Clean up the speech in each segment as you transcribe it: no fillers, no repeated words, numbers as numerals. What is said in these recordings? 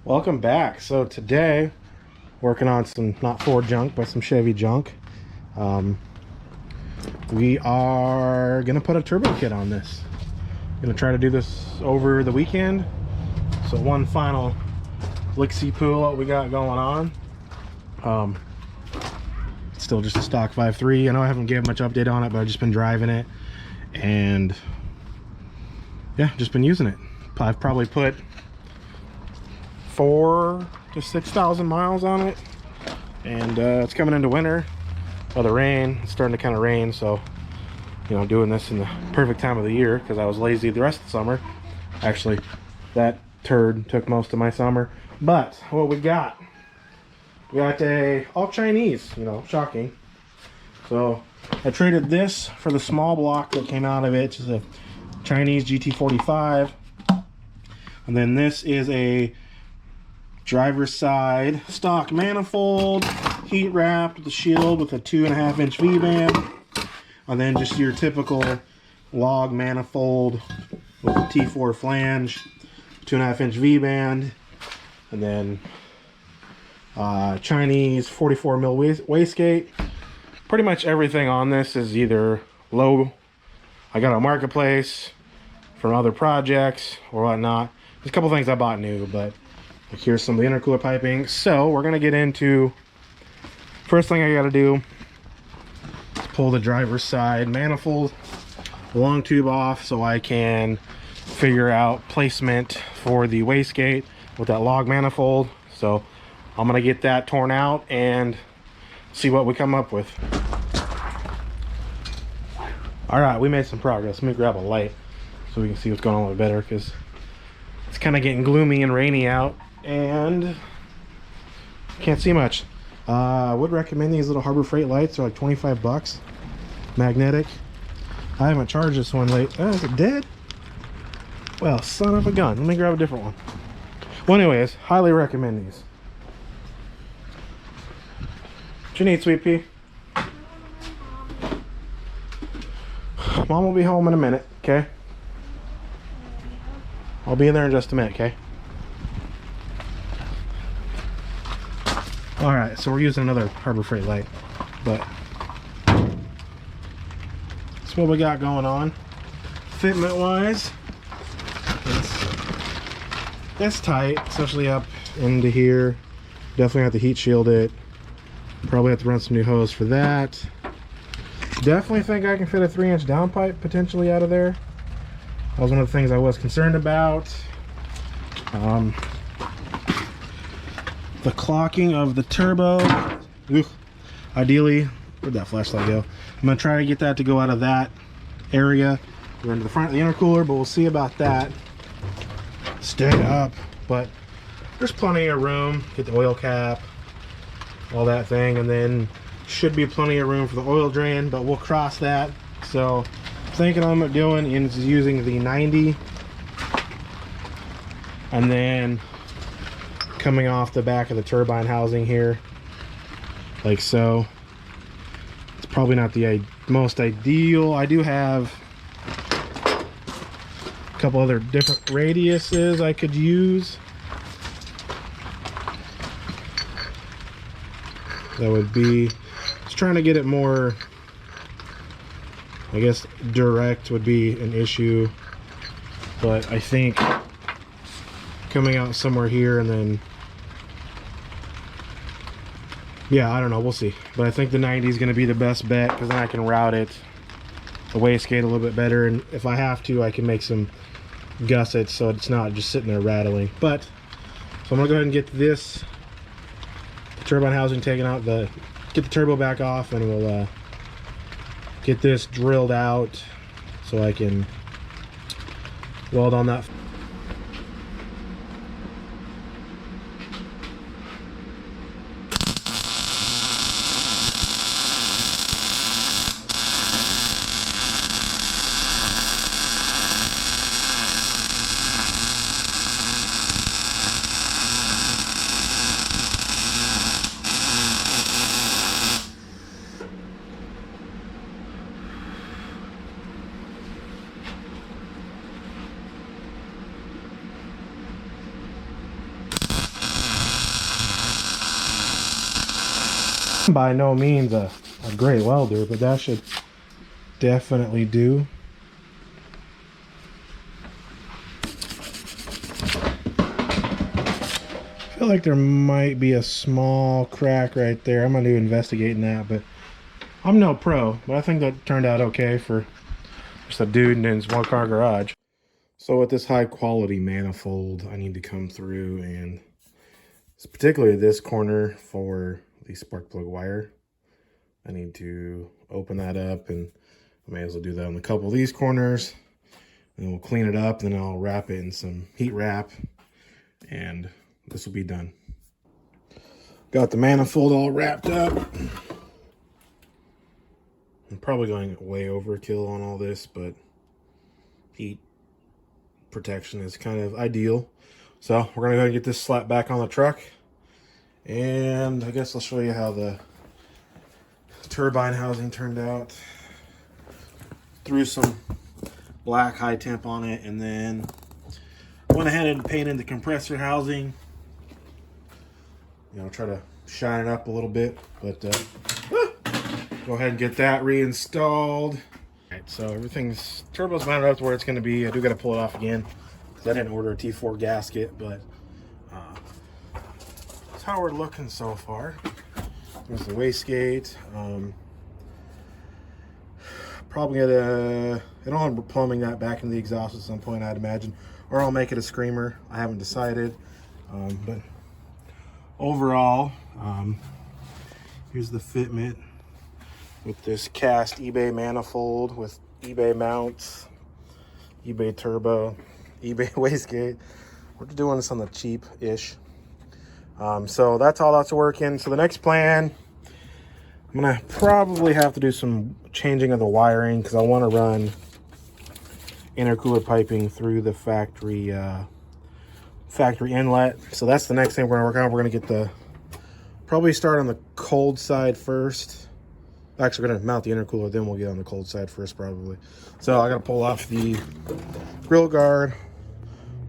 Welcome back. So today, working on some not Ford junk, but some Chevy junk. We are gonna put a turbo kit on this. Gonna try to do this over the weekend. So one final lick-see-poo what we got going on. It's still just a stock 5.3. I know I haven't given much update on it, but I've just been driving it, and yeah, just been using it. I've probably put 4,000 to 6,000 miles on it, and it's coming into winter. The rain, it's starting to kind of rain, so you know, doing this in the perfect time of the year because I was lazy the rest of the summer. Actually, that turd took most of my summer. But what we got a all Chinese, you know, shocking. So I traded this for the small block that came out of it, which is a Chinese GT45, and then this is a driver's side stock manifold, heat wrapped with a shield with a 2.5 inch V-band, and then just your typical log manifold with a T4 flange, 2.5 inch V-band, and then Chinese 44 mil wastegate. Pretty much everything on this is either low, I got a marketplace from other projects or whatnot. There's a couple things I bought new, but here's some of the intercooler piping. So we're gonna get into, first thing I gotta do is pull the driver's side manifold, the long tube off, so I can figure out placement for the wastegate with that log manifold. So I'm gonna get that torn out and see what we come up with. All right, we made some progress. Let me grab a light so we can see what's going on a little better, because it's kind of getting gloomy and rainy out and can't see much. I would recommend these little Harbor Freight lights. They're like 25 bucks, magnetic. I haven't charged this one late. Oh, is it dead? Well, son of a gun. Let me grab a different one. Well, anyways, highly recommend these. What you need, Sweet Pea? Mom will be home in a minute, okay? I'll be in there in just a minute, okay? All right, so we're using another Harbor Freight light, but that's what we got going on. Fitment wise, it's tight, especially up into here. Definitely have to heat shield it. Probably have to run some new hose for that. Definitely think I can fit a 3-inch downpipe potentially out of there. That was one of the things I was concerned about. The clocking of the turbo, ideally, where'd that flashlight go? I'm gonna try to get that to go out of that area, go into the front of the intercooler, but we'll see about that. Stay up, but there's plenty of room. Get the oil cap, all that thing, and then should be plenty of room for the oil drain, but we'll cross that. So thinking I'm doing is using the 90, and then coming off the back of the turbine housing here, like so. It's probably not the most ideal. I do have a couple other different radiuses I could use. That would be, just trying to get it more, I guess direct would be an issue, but I think coming out somewhere here and then, yeah, I don't know, we'll see. But I think the 90 is going to be the best bet, because then I can route it, the wastegate a little bit better, and if I have to, I can make some gussets so it's not just sitting there rattling. But, so I'm going to go ahead and get this, the turbine housing taken out, get the turbo back off, and we'll get this drilled out so I can weld on that. By no means a great welder, but that should definitely do. I feel like there might be a small crack right there. I'm going to investigate that, but I'm no pro, but I think that turned out okay for just a dude in his one-car garage. So with this high-quality manifold, I need to come through, and particularly this corner for the spark plug wire. I need to open that up, and I may as well do that on a couple of these corners. And we'll clean it up, and then I'll wrap it in some heat wrap, and this will be done. Got the manifold all wrapped up. I'm probably going way overkill on all this, but heat protection is kind of ideal. So we're gonna go and get this slapped back on the truck, and I guess I'll show you how the turbine housing turned out. Threw some black high temp on it, and then went ahead and painted the compressor housing. You know, try to shine it up a little bit, but go ahead and get that reinstalled. All right, so everything's turbo's mounted up to where it's going to be. I do got to pull it off again because I didn't order a T4 gasket, but that's how we're looking so far. There's the wastegate. Probably gonna I'm plumbing that back into the exhaust at some point, I'd imagine, or I'll make it a screamer. I haven't decided, but overall, here's the fitment with this cast eBay manifold with eBay mounts, eBay turbo, eBay wastegate. We're doing this on the cheap-ish. So that's all that's working. So the next plan, I'm gonna probably have to do some changing of the wiring because I want to run intercooler piping through the factory inlet. So that's the next thing we're gonna work on. We're gonna get probably start on the cold side first. Actually, we're gonna mount the intercooler, then we'll get on the cold side first probably. So I gotta pull off the grill guard,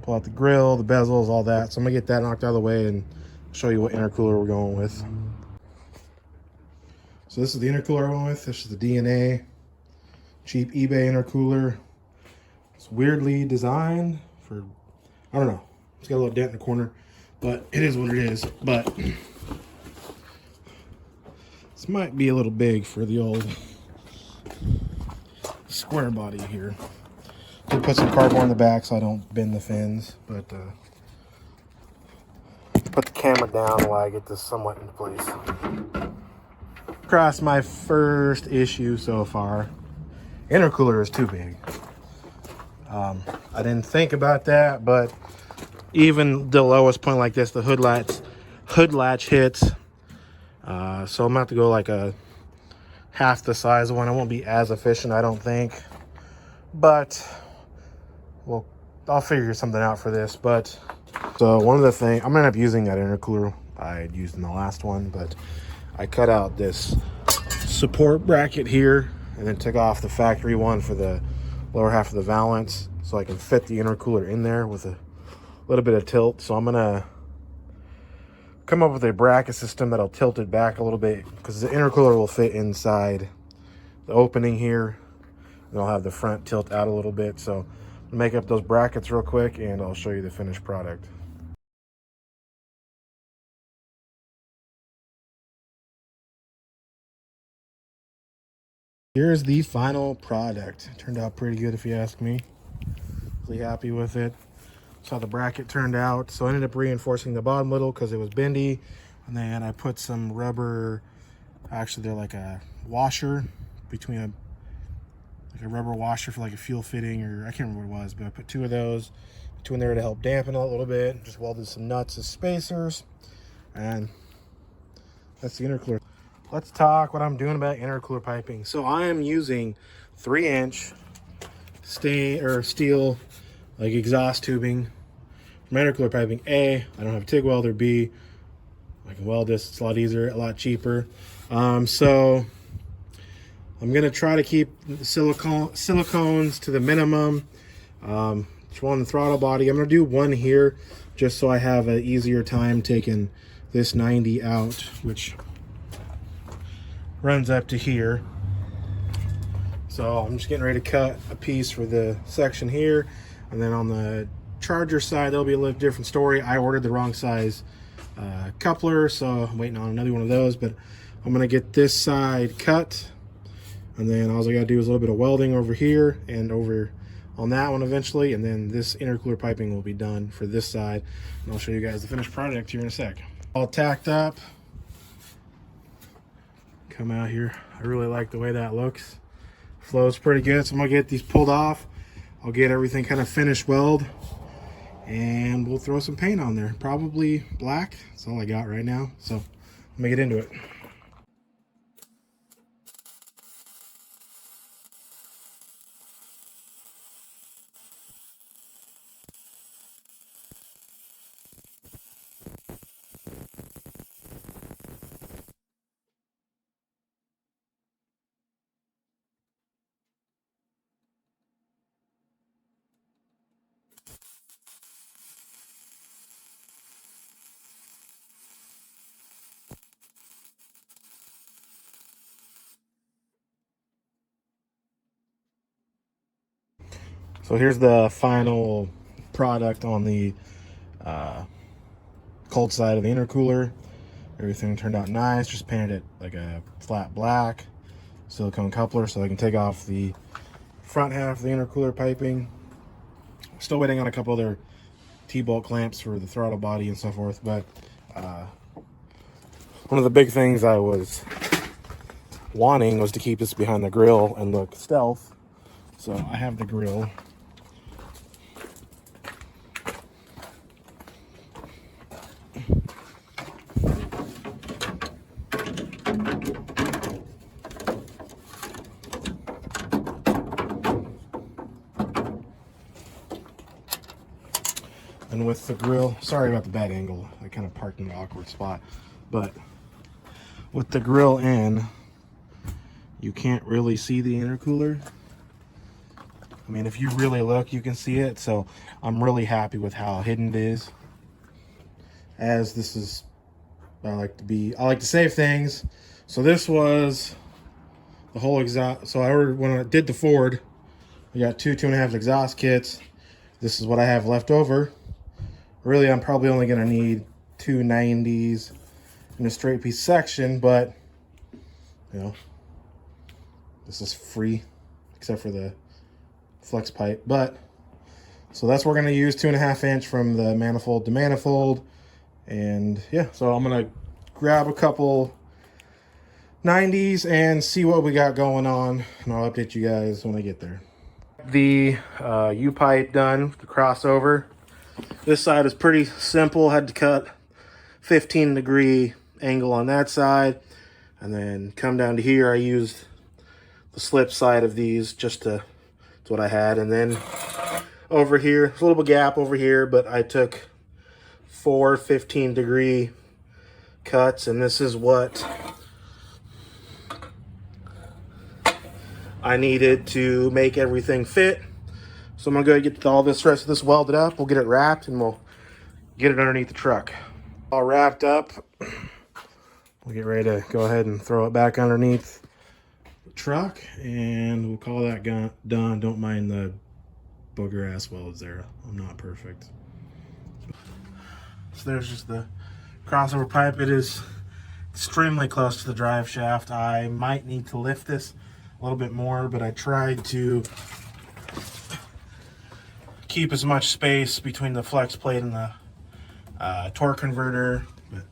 pull out the grill, the bezels, all that. So I'm gonna get that knocked out of the way and show you what intercooler we're going with. So this is the intercooler I went with. This is the DNA cheap eBay intercooler. It's weirdly designed for, I don't know. It's got a little dent in the corner, but it is what it is. But this might be a little big for the old square body here. Could put some cardboard in the back so I don't bend the fins, but put the camera down while I get this somewhat into place. Across my first issue so far. Intercooler is too big. I didn't think about that, but even the lowest point like this, the hood latch hits. So I'm gonna have to go like a half the size one. It won't be as efficient, I don't think, but well, I'll figure something out for this. But so one of the things, I'm gonna end up using that intercooler I had used in the last one, but I cut out this support bracket here and then took off the factory one for the lower half of the valance so I can fit the intercooler in there with a little bit of tilt. So I'm gonna come up with a bracket system that'll tilt it back a little bit because the intercooler will fit inside the opening here, and I'll have the front tilt out a little bit. So I'll make up those brackets real quick and I'll show you the finished product. Here's the final product. It turned out pretty good if you ask me. Really happy with it. That's how the bracket turned out. So I ended up reinforcing the bottom little because it was bendy. And then I put some rubber, actually they're like a washer between a rubber washer for like a fuel fitting, or I can't remember what it was, but I put two of those between there to help dampen it a little bit. Just welded some nuts as spacers. And that's the intercooler. Let's talk what I'm doing about intercooler piping. So I am using 3-inch steel like exhaust tubing for intercooler piping. A, I don't have a TIG welder. B, I can weld this. It's a lot easier, a lot cheaper. So I'm gonna try to keep the silicones to the minimum. One the throttle body. I'm gonna do one here just so I have an easier time taking this 90 out, which runs up to here. So I'm just getting ready to cut a piece for the section here, and then on the charger side there'll be a little different story. I ordered the wrong size coupler, so I'm waiting on another one of those, but I'm gonna get this side cut, and then all I gotta do is a little bit of welding over here and over on that one eventually, and then this intercooler piping will be done for this side, and I'll show you guys the finished product here in a sec. All tacked up. Come out here. I really like the way that looks. Flows pretty good, so I'm gonna get these pulled off. I'll get everything kind of finished weld, and we'll throw some paint on there. Probably black. That's all I got right now. So let me get into it. So here's the final product on the cold side of the intercooler. Everything turned out nice. Just painted it like a flat black silicone coupler so I can take off the front half of the intercooler piping. Still waiting on a couple other T-bolt clamps for the throttle body and so forth, but one of the big things I was wanting was to keep this behind the grill and look stealth. So I have the grill. And with the grill, sorry about the bad angle, I kind of parked in an awkward spot, but with the grill in, you can't really see the intercooler. I mean, if you really look, you can see it, so I'm really happy with how hidden it is. As this is, I like to save things. So this was the whole exhaust. So I ordered, when I did the Ford, I got 2.5 exhaust kits. This is what I have left over. Really, I'm probably only gonna need 2 90s in a straight piece section, but you know, this is free except for the flex pipe. But so that's what we're gonna use, 2.5 inch from the manifold to manifold. And yeah, so I'm gonna grab a couple 90s and see what we got going on, and I'll update you guys when I get there. The U-pipe done, the crossover. This side is pretty simple. Had to cut 15-degree angle on that side, and then come down to here. I used the slip side of these just to, that's what I had. And then over here, a little bit gap over here, but I took 4 15-degree cuts, and this is what I needed to make everything fit. So I'm gonna go get all this rest of this welded up. We'll get it wrapped and we'll get it underneath the truck. All wrapped up. We'll get ready to go ahead and throw it back underneath the truck, and we'll call that done. Don't mind the booger ass welds there. I'm not perfect. So there's just the crossover pipe. It is extremely close to the drive shaft. I might need to lift this a little bit more, but I tried to keep as much space between the flex plate and the torque converter, but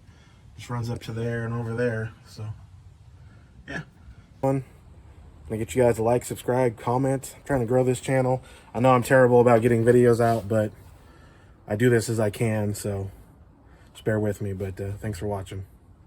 just runs up to there and over there. So yeah, I'm gonna get you guys a like, subscribe, comment. I'm trying to grow this channel. I know I'm terrible about getting videos out, but I do this as I can, so just bear with me. But thanks for watching.